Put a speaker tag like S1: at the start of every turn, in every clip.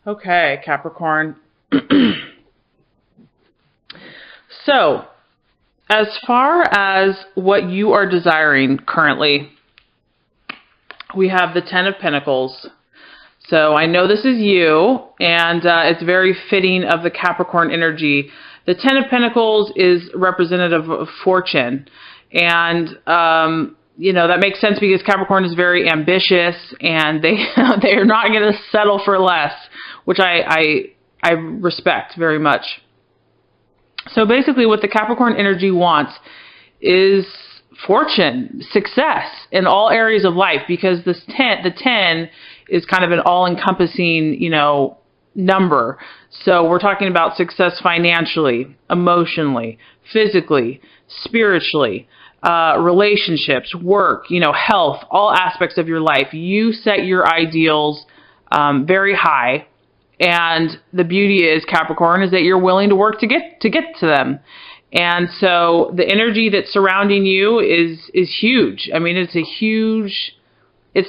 S1: Okay, Capricorn. So, as far as what you are desiring currently, we have the Ten of Pentacles. So I know this is you, and it's very fitting of the Capricorn energy. The Ten of Pentacles is representative of fortune, and that makes sense because Capricorn is very ambitious, and they are not going to settle for less, which I respect very much. So basically, what the Capricorn energy wants is fortune, success in all areas of life, because the 10 is kind of an all-encompassing, number. So we're talking about success financially, emotionally, physically, spiritually, relationships, work, health, all aspects of your life. You set your ideals very high. And the beauty is, Capricorn, is that you're willing to work to get to them. And so the energy that's surrounding you is huge. I mean, it's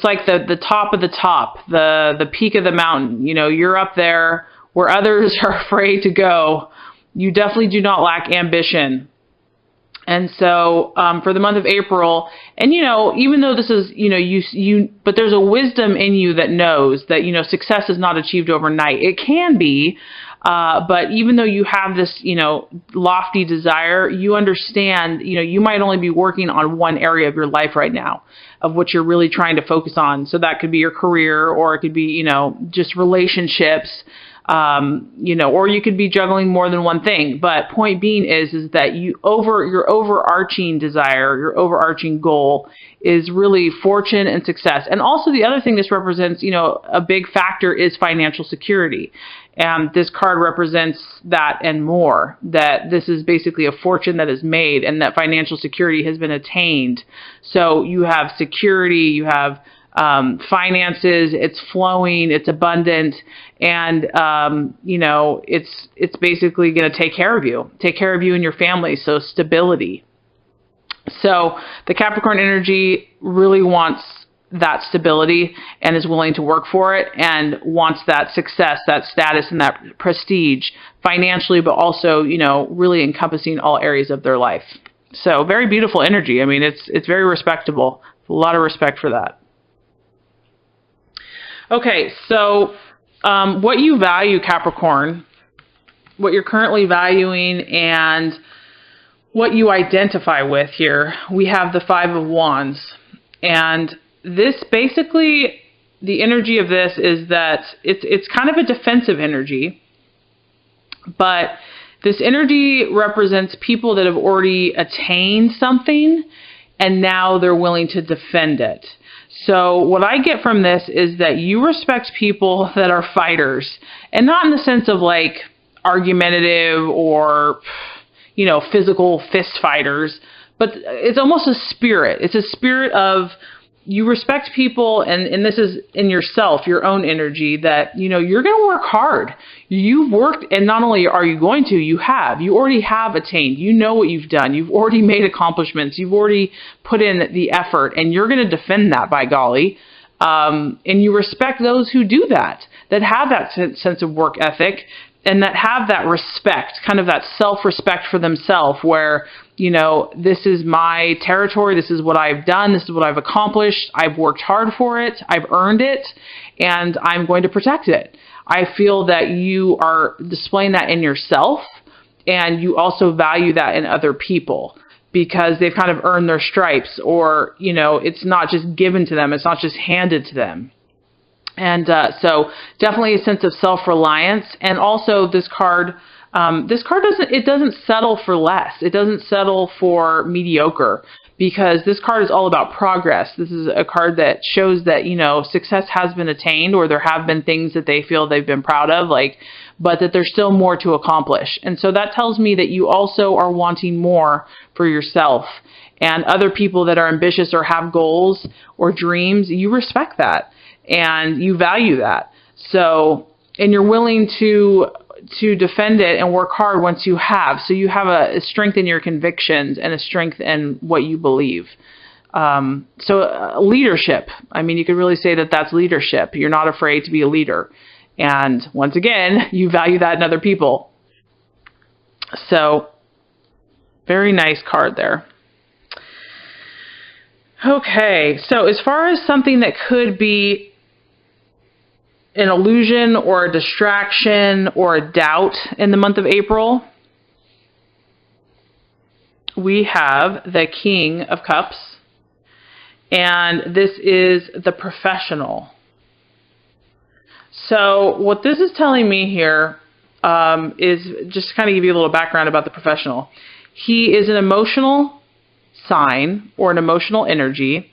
S1: like the top of the top, the peak of the mountain. You're up there where others are afraid to go. You definitely do not lack ambition. And so for the month of April, and, even though this is, but there's a wisdom in you that knows that, success is not achieved overnight. It can be, but even though you have this, lofty desire, you understand, you might only be working on one area of your life right now of what you're really trying to focus on. So that could be your career, or it could be, just relationships, or you could be juggling more than one thing. But point being is that your overarching desire, your overarching goal is really fortune and success. And also the other thing this represents, a big factor is financial security. And this card represents that and more, that this is basically a fortune that is made and that financial security has been attained. So you have security, you have finances, it's flowing, it's abundant, and it's basically going to take care of you and your family. So stability. So the Capricorn energy really wants that stability and is willing to work for it, and wants that success, that status, and that prestige financially, but also, really encompassing all areas of their life. So very beautiful energy. I mean, it's very respectable. A lot of respect for that. Okay, so what you value, Capricorn, what you're currently valuing, and what you identify with here, we have the Five of Wands. And this basically, the energy of this is that it's kind of a defensive energy, but this energy represents people that have already attained something, and now they're willing to defend it. So what I get from this is that you respect people that are fighters, and not in the sense of like argumentative or, physical fist fighters, but it's almost a spirit. It's a spirit of, you respect people, and this is in yourself, your own energy, that, you're going to work hard. You've worked, and not only are you going to, you already have attained. You know what you've done. You've already made accomplishments. You've already put in the effort, and you're going to defend that, by golly. And you respect those who do that have that sense of work ethic, and that have that respect, kind of that self-respect for themselves, where, this is my territory, this is what I've done, this is what I've accomplished, I've worked hard for it, I've earned it, and I'm going to protect it. I feel that you are displaying that in yourself, and you also value that in other people, because they've kind of earned their stripes, or, it's not just given to them, it's not just handed to them. And so definitely a sense of self-reliance. And also this card doesn't settle for less. It doesn't settle for mediocre, because this card is all about progress. This is a card that shows that, success has been attained, or there have been things that they feel they've been proud of, but that there's still more to accomplish. And so that tells me that you also are wanting more for yourself, and other people that are ambitious or have goals or dreams. You respect that. And you value that. So, and you're willing to defend it and work hard once you have. So you have a strength in your convictions and a strength in what you believe. Leadership. I mean, you could really say that that's leadership. You're not afraid to be a leader. And once again, you value that in other people. So, very nice card there. Okay, so as far as something that could be an illusion or a distraction or a doubt in the month of April, we have the King of Cups, and this is the professional. So what this is telling me here is, just to kind of give you a little background about the professional. He is an emotional sign or an emotional energy,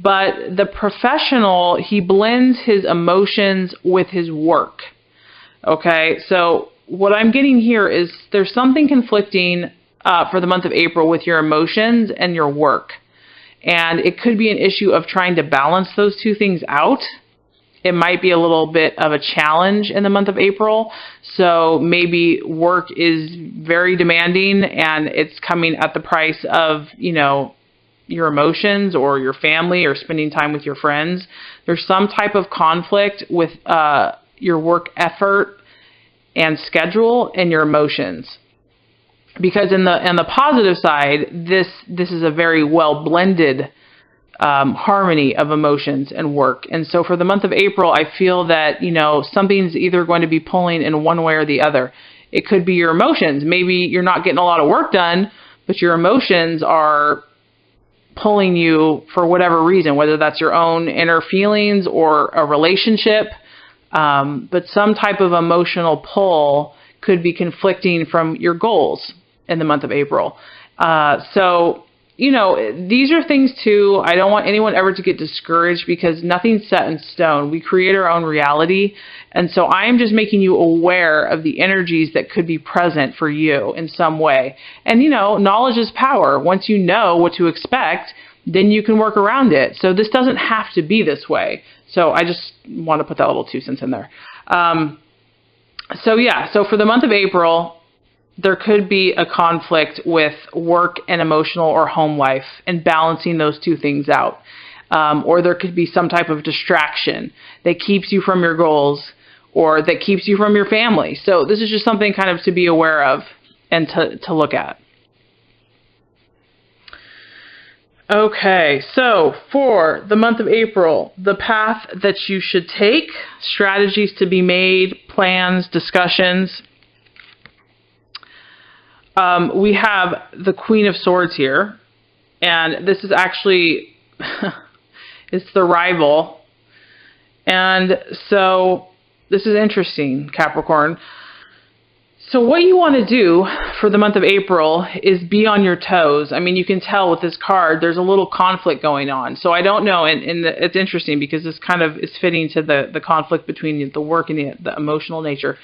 S1: but the professional, he blends his emotions with his work. Okay, so what I'm getting here is there's something conflicting for the month of April with your emotions and your work. And it could be an issue of trying to balance those two things out. It might be a little bit of a challenge in the month of April. So maybe work is very demanding and it's coming at the price of, you know, your emotions or your family or spending time with your friends. There's some type of conflict with your work effort and schedule and your emotions. Because in the positive side, this is a very well blended harmony of emotions and work. And so for the month of April, I feel that, you know, something's either going to be pulling in one way or the other. It could be your emotions. Maybe you're not getting a lot of work done, but your emotions are pulling you for whatever reason, whether that's your own inner feelings or a relationship. But some type of emotional pull could be conflicting from your goals in the month of April. So, you know, these are things too. I don't want anyone ever to get discouraged because nothing's set in stone. We create our own reality. And so I am just making you aware of the energies that could be present for you in some way. And, you know, knowledge is power. Once you know what to expect, then you can work around it. So this doesn't have to be this way. So I just want to put that little 2 cents in there. So for the month of April, there could be a conflict with work and emotional or home life and balancing those two things out. Or there could be some type of distraction that keeps you from your goals or that keeps you from your family. So this is just something kind of to be aware of and to look at. Okay, so for the month of April, the path that you should take, strategies to be made, plans, discussions. We have the Queen of Swords here, and this is actually, it's the rival. And so this is interesting, Capricorn. So what you want to do for the month of April is be on your toes. I mean, you can tell with this card, there's a little conflict going on. So I don't know, and it's interesting because this kind of is fitting to the conflict between the work and the emotional nature.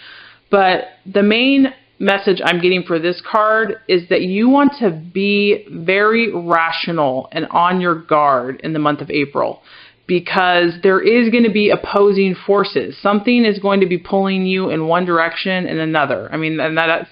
S1: But the main message I'm getting for this card is that you want to be very rational and on your guard in the month of April, because there is going to be opposing forces. Something is going to be pulling you in one direction and another. I mean, and that's,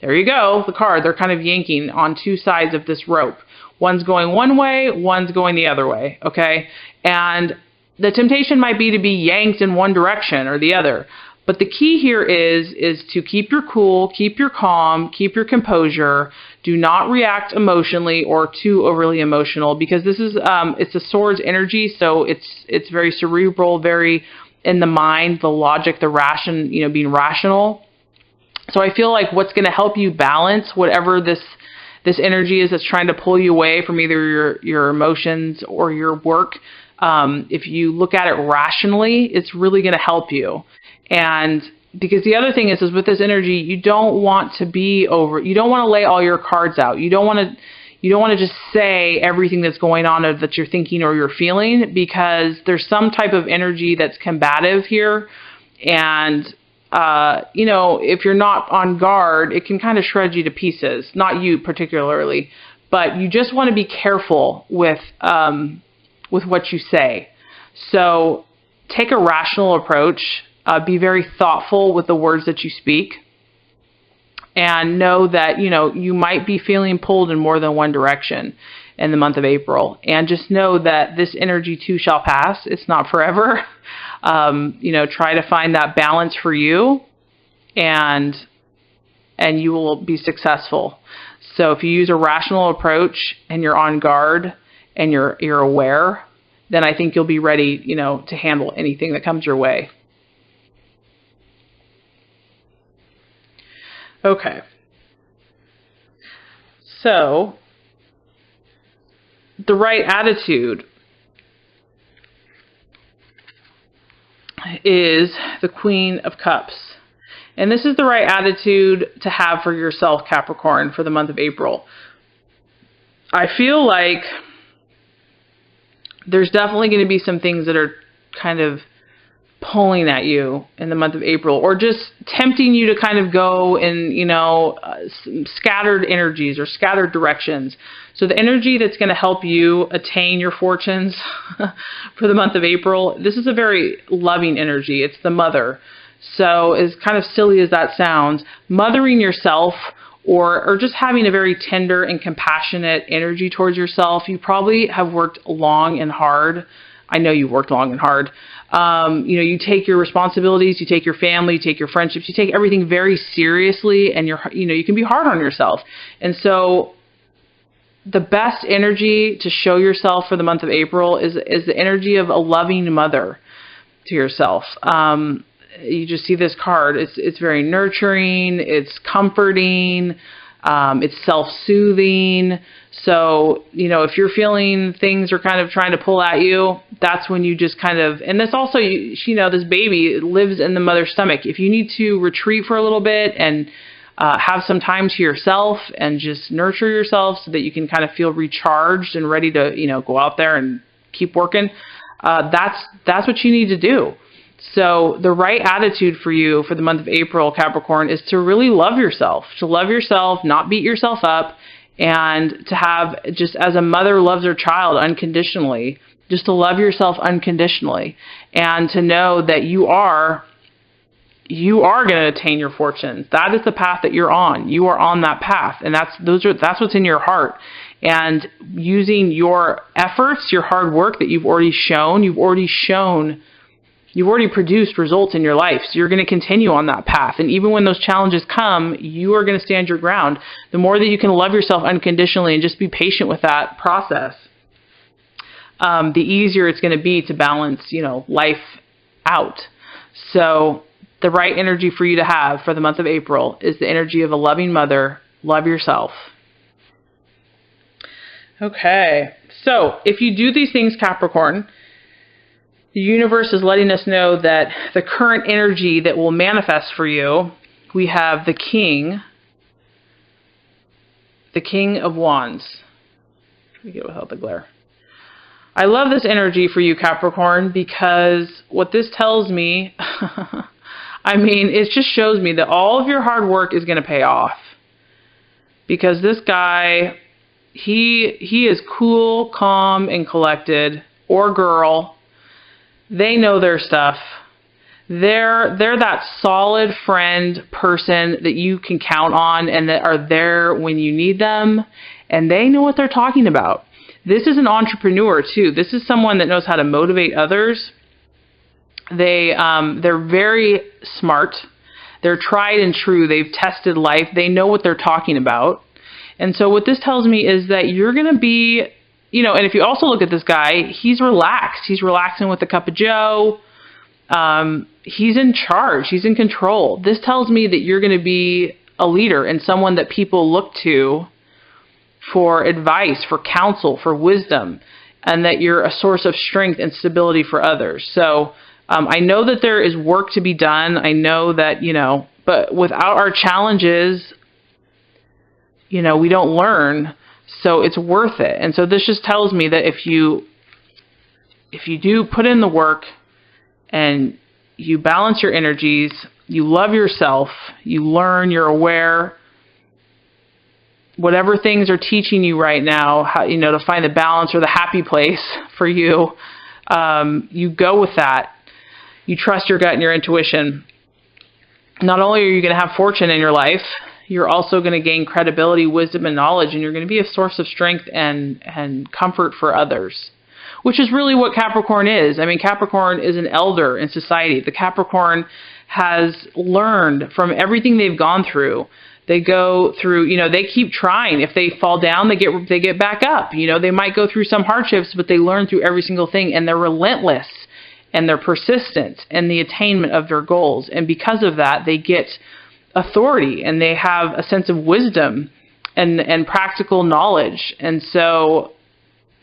S1: there you go, the card. They're kind of yanking on two sides of this rope. One's going one way, one's going the other way, okay? And the temptation might be to be yanked in one direction or the other. But the key here is to keep your cool, keep your calm, keep your composure. Do not react emotionally or too overly emotional, because this is it's a sword's energy, so it's very cerebral, very in the mind, the logic, the ration, being rational. So I feel like what's going to help you balance whatever this energy is that's trying to pull you away from either your emotions or your work. If you look at it rationally, it's really going to help you. And because the other thing is with this energy, you don't want to you don't want to lay all your cards out. You don't want to just say everything that's going on or that you're thinking or you're feeling, because there's some type of energy that's combative here. And, if you're not on guard, it can kind of shred you to pieces. Not you particularly, but you just want to be careful with what you say. So take a rational approach. Be very thoughtful with the words that you speak, and know that, you might be feeling pulled in more than one direction in the month of April. And just know that this energy too shall pass. It's not forever. Try to find that balance for you, and you will be successful. So if you use a rational approach and you're on guard and you're aware, then I think you'll be ready, to handle anything that comes your way. Okay. So the right attitude is the Queen of Cups. And this is the right attitude to have for yourself, Capricorn, for the month of April. I feel like there's definitely going to be some things that are kind of pulling at you in the month of April, or just tempting you to kind of go in, scattered energies or scattered directions. So the energy that's going to help you attain your fortunes for the month of April, this is a very loving energy. It's the mother. So as kind of silly as that sounds, mothering yourself or just having a very tender and compassionate energy towards yourself. You probably have worked long and hard. I know you've worked long and hard. You take your responsibilities, you take your family, you take your friendships, you take everything very seriously, and you can be hard on yourself. And so the best energy to show yourself for the month of April is the energy of a loving mother to yourself. You just see this card. It's very nurturing. It's comforting. It's self-soothing. So, if you're feeling things are kind of trying to pull at you, that's when you just kind of, and this also, this baby lives in the mother's stomach. If you need to retreat for a little bit and have some time to yourself and just nurture yourself so that you can kind of feel recharged and ready to, go out there and keep working, that's what you need to do. So the right attitude for you for the month of April, Capricorn, is to really love yourself, not beat yourself up, and to have, just as a mother loves her child unconditionally, just to love yourself unconditionally, and to know that you are going to attain your fortunes. That is the path that you're on. You are on that path, and that's what's in your heart. And using your efforts, your hard work that you've already produced results in your life. So you're going to continue on that path. And even when those challenges come, you are going to stand your ground. The more that you can love yourself unconditionally and just be patient with that process, the easier it's going to be to balance, life out. So the right energy for you to have for the month of April is the energy of a loving mother. Love yourself. Okay. So if you do these things, Capricorn, the universe is letting us know that the current energy that will manifest for you, we have the King of Wands. Let me get it without the glare. I love this energy for you, Capricorn, because what this tells me, it just shows me that all of your hard work is going to pay off. Because this guy, he is cool, calm, and collected, or girl. They know their stuff. They're that solid friend person that you can count on and that are there when you need them, and they know what they're talking about. This is an entrepreneur too. This is someone that knows how to motivate others. They're very smart. They're tried and true. They've tested life. They know what they're talking about. And so what this tells me is that you're going to be, and if you also look at this guy, he's relaxed. He's relaxing with a cup of joe. He's in charge. He's in control. This tells me that you're going to be a leader and someone that people look to for advice, for counsel, for wisdom, and that you're a source of strength and stability for others. So I know that there is work to be done. I know that, but without our challenges, we don't learn. So it's worth it. And so this just tells me that if you do put in the work and you balance your energies, you love yourself, you learn, you're aware, whatever things are teaching you right now, how, to find the balance or the happy place for you, you go with that. You trust your gut and your intuition. Not only are you going to have fortune in your life, you're also going to gain credibility, wisdom, and knowledge, and you're going to be a source of strength and comfort for others. which is really what Capricorn is. I mean, Capricorn is an elder in society. The Capricorn has learned from everything they've gone through. They go through, you know, they keep trying. If they fall down, they get back up. You know, they might go through some hardships, but they learn through every single thing, and they're relentless, and they're persistent in the attainment of their goals. And because of that, they get authority, and they have a sense of wisdom and practical knowledge. And so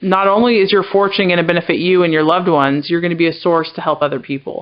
S1: not only is your fortune going to benefit you and your loved ones, you're going to be a source to help other people.